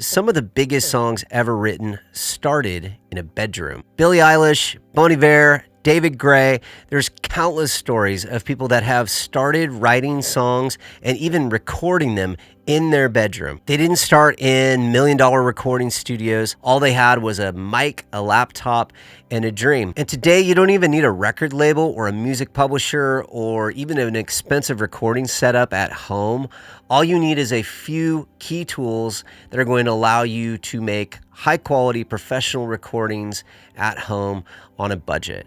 Some of the biggest songs ever written started in a bedroom. Billie Eilish, Bon Iver, David Gray, there's countless stories of people that have started writing songs and even recording them in their bedroom. They didn't start in million-dollar recording studios. All they had was a mic, a laptop, and a dream. And today, you don't even need a record label or a music publisher or even an expensive recording setup at home. All you need is a few key tools that are going to allow you to make high-quality professional recordings at home on a budget.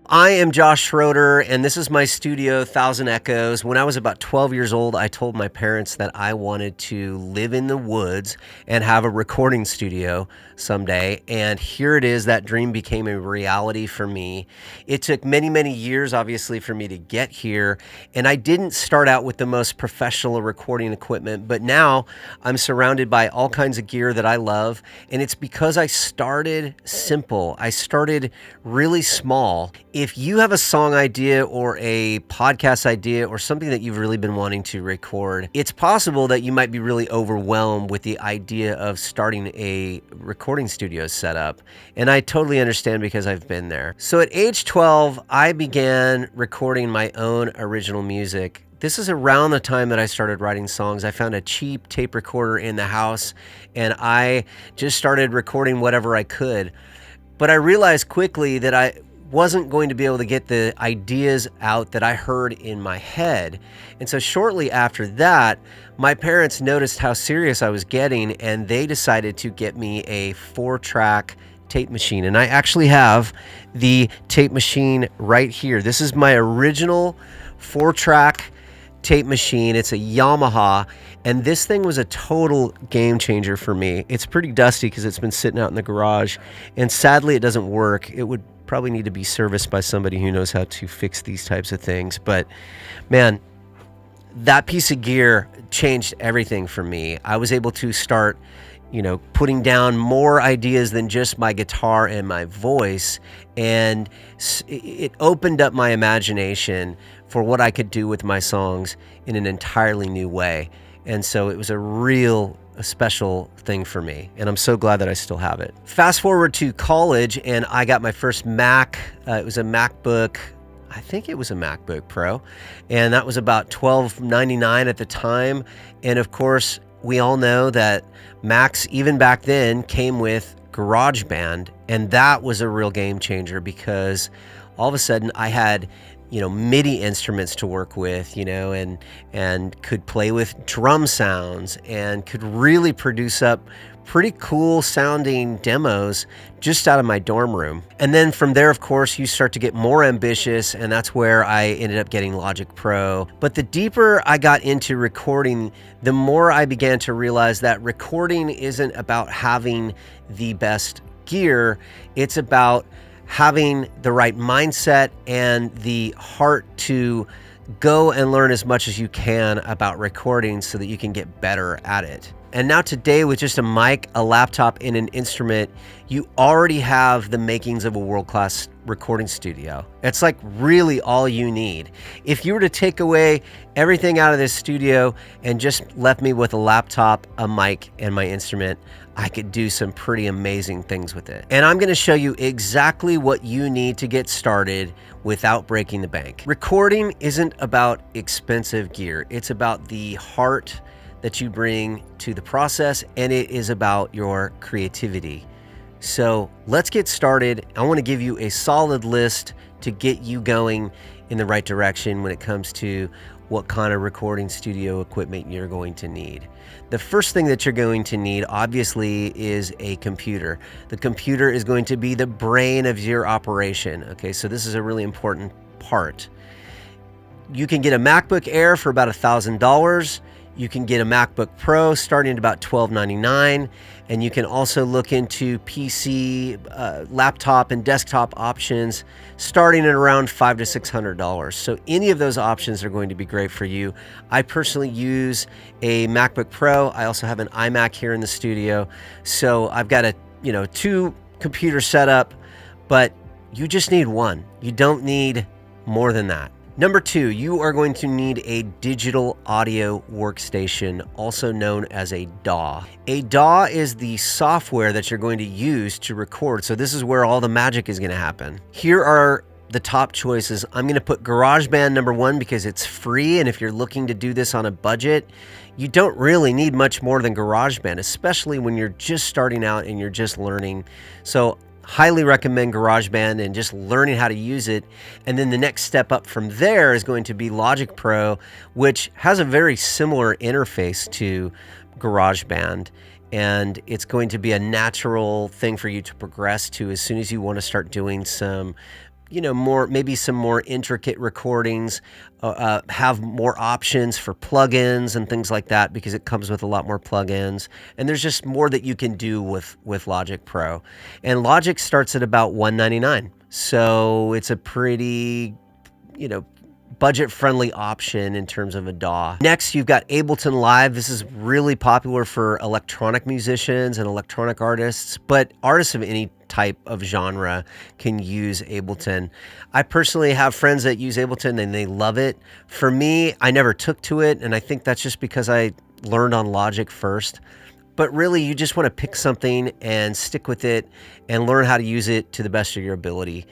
I am Josh Schroeder, and this is my studio, Thousand Echoes. When I was about 12 years old, I told my parents that I wanted to live in the woods and have a recording studio someday, and here it is. That dream became a reality for me. It took many, many years, obviously, for me to get here, and I didn't start out with the most professional recording equipment, but now I'm surrounded by all kinds of gear that I love, and it's because I started simple. I started really small. If you have a song idea or a podcast idea or something that you've really been wanting to record, it's possible that you might be really overwhelmed with the idea of starting a recording studio setup. And I totally understand because I've been there. So at age 12, I began recording my own original music. This is around the time that I started writing songs. I found a cheap tape recorder in the house and I just started recording whatever I could. But I realized quickly that I wasn't going to be able to get the ideas out that I heard in my head. And so shortly after that, my parents noticed how serious I was getting and they decided to get me a 4-track tape machine. And I actually have the tape machine right here. This is my original 4-track tape machine. It's a Yamaha, and this thing was a total game changer for me. It's pretty dusty because it's been sitting out in the garage, and sadly it doesn't work. It would probably need to be serviced by somebody who knows how to fix these types of things. But man, that piece of gear changed everything for me. I was able to start, putting down more ideas than just my guitar and my voice. And it opened up my imagination for what I could do with my songs in an entirely new way. And so it was a special thing for me, and I'm so glad that I still have it. Fast forward to college, and I got my first Mac. It was a MacBook. I think it was a MacBook Pro, and that was about $12.99 at the time. And of course, we all know that Macs, even back then, came with GarageBand, and that was a real game changer because all of a sudden I had MIDI instruments to work with, and could play with drum sounds and could really produce up pretty cool sounding demos just out of my dorm room. And then from there, of course, you start to get more ambitious, and that's where I ended up getting Logic Pro. But the deeper I got into recording, the more I began to realize that recording isn't about having the best gear. It's about having the right mindset and the heart to go and learn as much as you can about recording so that you can get better at it. And now today, with just a mic, a laptop, and an instrument, you already have the makings of a world-class recording studio. It's like really all you need. If you were to take away everything out of this studio and just left me with a laptop, a mic, and my instrument, I could do some pretty amazing things with it. And I'm going to show you exactly what you need to get started without breaking the bank. Recording isn't about expensive gear. It's about the heart that you bring to the process, and it is about your creativity. So let's get started. I want to give you a solid list to get you going in the right direction when it comes to what kind of recording studio equipment you're going to need. The first thing that you're going to need, obviously, is a computer. The computer is going to be the brain of your operation. Okay, so this is a really important part. You can get a MacBook Air for about $1,000. You can get a MacBook Pro starting at about $12.99, and you can also look into PC, laptop, and desktop options starting at around $500 to $600. So any of those options are going to be great for you. I personally use a MacBook Pro. I also have an iMac here in the studio, so I've got a 2 computer setup, but you just need one. You don't need more than that. Number 2, you are going to need a digital audio workstation, also known as a DAW. A DAW is the software that you're going to use to record. So this is where all the magic is going to happen. Here are the top choices. I'm going to put GarageBand number 1 because it's free, and if you're looking to do this on a budget, you don't really need much more than GarageBand, especially when you're just starting out and you're just learning. So highly recommend GarageBand and just learning how to use it. And then the next step up from there is going to be Logic Pro, which has a very similar interface to GarageBand. And it's going to be a natural thing for you to progress to as soon as you want to start doing some, maybe some more intricate recordings, have more options for plugins and things like that, because it comes with a lot more plugins. And there's just more that you can do with Logic Pro. And Logic starts at about $199. So it's a pretty, budget-friendly option in terms of a DAW. Next, you've got Ableton Live. This is really popular for electronic musicians and electronic artists, but artists of any type of genre can use Ableton. I personally have friends that use Ableton and they love it. For me, I never took to it, and I think that's just because I learned on Logic first. But really, you just want to pick something and stick with it and learn how to use it to the best of your ability.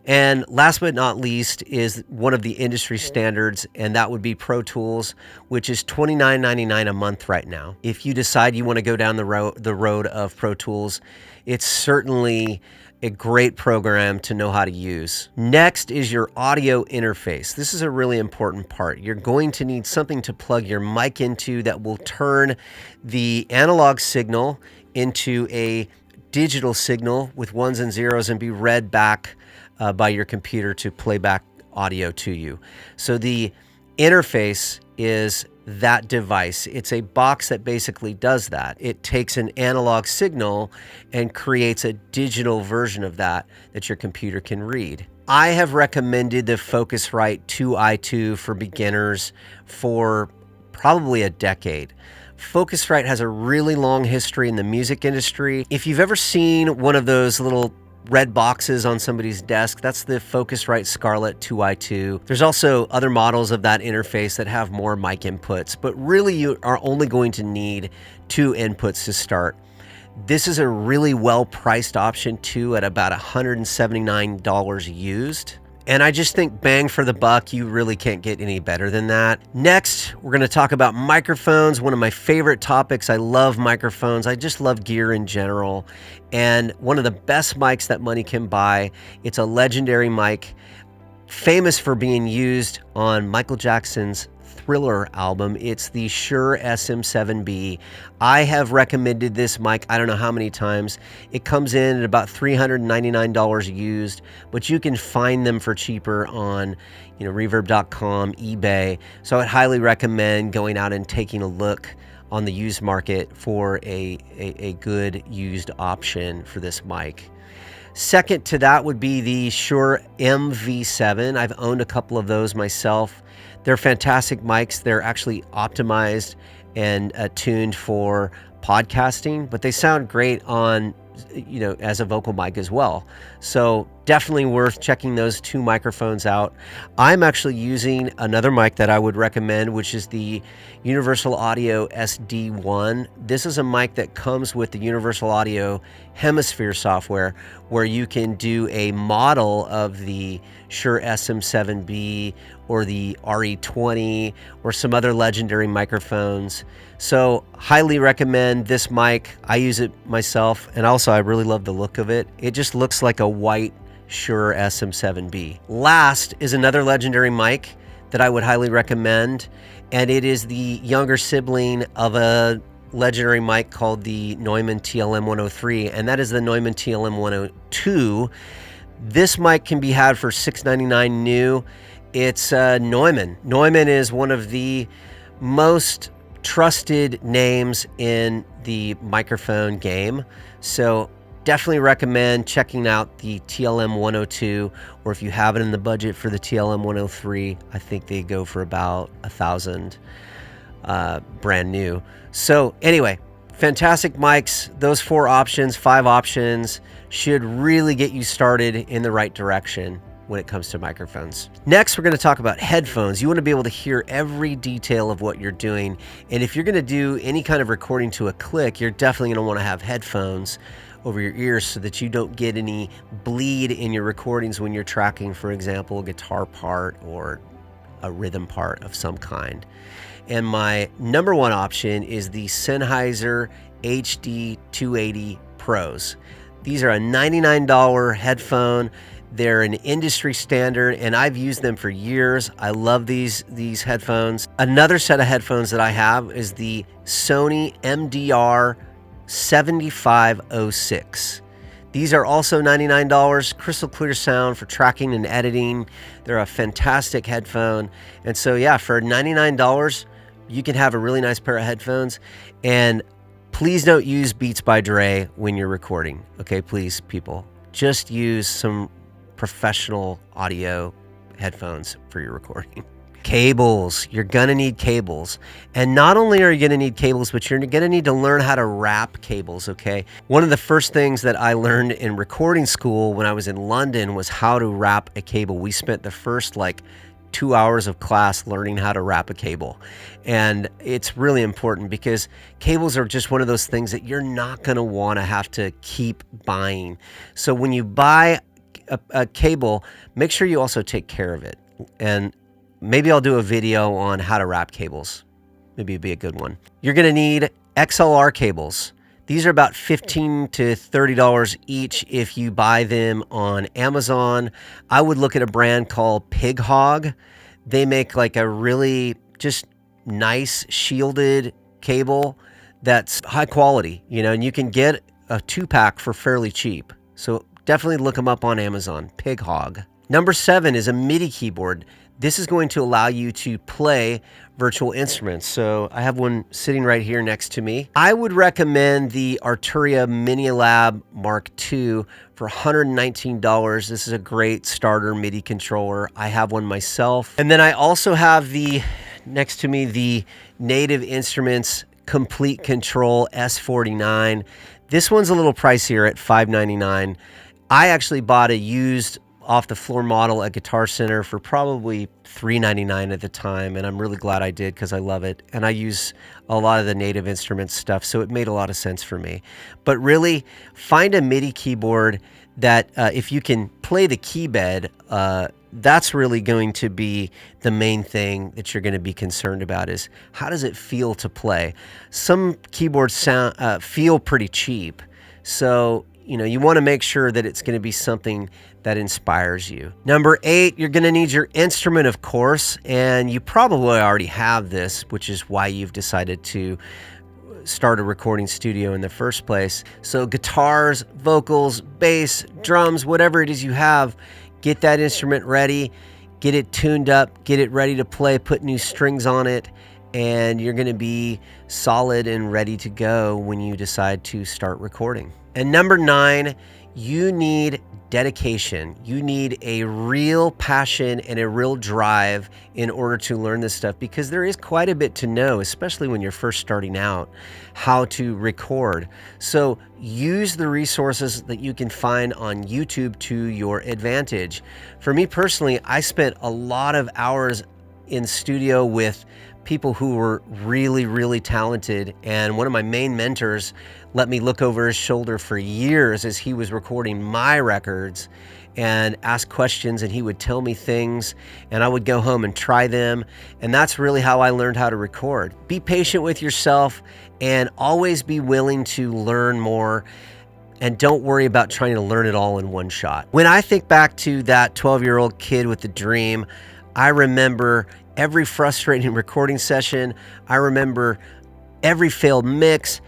And last but not least is one of the industry standards, and that would be Pro Tools, which is $29.99 a month right now. If you decide you want to go down the road of Pro Tools, it's certainly a great program to know how to use. Next is your audio interface. This is a really important part. You're going to need something to plug your mic into that will turn the analog signal into a digital signal with ones and zeros and be read back by your computer to play back audio to you. So the interface is that device. It's a box that basically does that. It takes an analog signal and creates a digital version of that your computer can read. I have recommended the Focusrite 2i2 for beginners for probably a decade. Focusrite has a really long history in the music industry. If you've ever seen one of those little red boxes on somebody's desk, that's the Focusrite Scarlett 2i2. There's also other models of that interface that have more mic inputs, but really you are only going to need 2 inputs to start. This is a really well-priced option too, at about $179 used. And I just think bang for the buck, you really can't get any better than that. Next, we're going to talk about microphones, one of my favorite topics. I love microphones. I just love gear in general. And one of the best mics that money can buy. It's a legendary mic, famous for being used on Michael Jackson's Thriller album. It's the Shure SM7B. I have recommended this mic I don't know how many times. It comes in at about $399 used, but you can find them for cheaper on reverb.com, eBay. So I'd highly recommend going out and taking a look on the used market for a good used option for this mic. Second to that would be the Shure MV7. I've owned a couple of those myself. They're fantastic mics. They're actually optimized and tuned for podcasting, but they sound great on, as a vocal mic as well. So definitely worth checking those 2 microphones out. I'm actually using another mic that I would recommend, which is the Universal Audio SD1. This is a mic that comes with the Universal Audio Hemisphere software, where you can do a model of the Shure SM7B or the RE20 or some other legendary microphones. So highly recommend this mic. I use it myself, and also I really love the look of it. It just looks like a white Shure SM7B. Last is another legendary mic that I would highly recommend, and it is the younger sibling of a legendary mic called the Neumann TLM-103, and that is the Neumann TLM-102. This mic can be had for $699 new. It's Neumann. Neumann is one of the most trusted names in the microphone game. So definitely recommend checking out the TLM-102, or if you have it in the budget for the TLM-103, I think they go for about $1,000 brand new. So anyway, fantastic mics. Those 4 options, 5 options should really get you started in the right direction. when it comes to microphones. Next, we're going to talk about headphones. You want to be able to hear every detail of what you're doing. And if you're going to do any kind of recording to a click, you're definitely going to want to have headphones over your ears so that you don't get any bleed in your recordings when you're tracking, for example, a guitar part or a rhythm part of some kind. And my number one option is the Sennheiser HD 280 Pros. These are a $99 headphone. They're an industry standard, and I've used them for years. I love these headphones. Another set of headphones that I have is the Sony MDR 7506. These are also $99, crystal clear sound for tracking and editing. They're a fantastic headphone. And so yeah, for $99, you can have a really nice pair of headphones. And please don't use Beats by Dre when you're recording. Okay, please, people. Just use some professional audio headphones for your recording. Cables. You're going to need cables. And not only are you going to need cables, but you're going to need to learn how to wrap cables, okay? One of the first things that I learned in recording school when I was in London was how to wrap a cable. We spent the first 2 hours of class learning how to wrap a cable. And it's really important because cables are just one of those things that you're not going to want to have to keep buying. So when you buy a cable, make sure you also take care of it. And maybe I'll do a video on how to wrap cables. Maybe it'd be a good one. You're going to need XLR cables. These are about $15 to $30 each if you buy them on Amazon. I would look at a brand called Pig Hog. They make a really just nice shielded cable that's high quality, and you can get a 2-pack for fairly cheap. So definitely look them up on Amazon, Pig Hog. Number 7 is a MIDI keyboard. This is going to allow you to play virtual instruments. So I have one sitting right here next to me. I would recommend the Arturia Minilab Mark II for $119. This is a great starter MIDI controller. I have one myself. And then I also have next to me, the Native Instruments Complete Control S49. This one's a little pricier at $599. I actually bought a used off the floor model at Guitar Center for probably $3.99 at the time, and I'm really glad I did because I love it, and I use a lot of the Native Instruments stuff, so it made a lot of sense for me. But really, find a MIDI keyboard that if you can play the key bed, that's really going to be the main thing that you're going to be concerned about is how does it feel to play? Some keyboards feel pretty cheap, so you want to make sure that it's going to be something that inspires you. Number 8, you're going to need your instrument, of course, and you probably already have this, which is why you've decided to start a recording studio in the first place. So guitars, vocals, bass, drums, whatever it is you have, get that instrument ready, get it tuned up, get it ready to play, put new strings on it, and you're going to be solid and ready to go when you decide to start recording. And number 9, you need dedication. You need a real passion and a real drive in order to learn this stuff, because there is quite a bit to know, especially when you're first starting out, how to record. So use the resources that you can find on YouTube to your advantage. For me personally, I spent a lot of hours in studio with people who were really, really talented. And one of my main mentors let me look over his shoulder for years as he was recording my records and ask questions, and he would tell me things, and I would go home and try them. And that's really how I learned how to record. Be patient with yourself and always be willing to learn more. And don't worry about trying to learn it all in one shot. When I think back to that 12-year-old kid with the dream, I remember every frustrating recording session. I remember every failed mix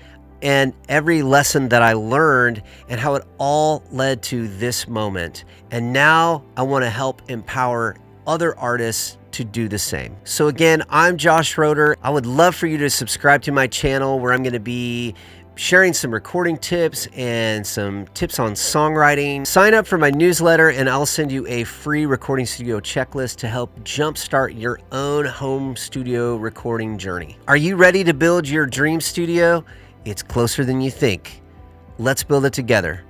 and every lesson that I learned and how it all led to this moment. And now I want to help empower other artists to do the same. So again, I'm Josh Schroeder. I would love for you to subscribe to my channel, where I'm going to be sharing some recording tips and some tips on songwriting. Sign up for my newsletter and I'll send you a free recording studio checklist to help jumpstart your own home studio recording journey. Are you ready to build your dream studio? It's closer than you think. Let's build it together.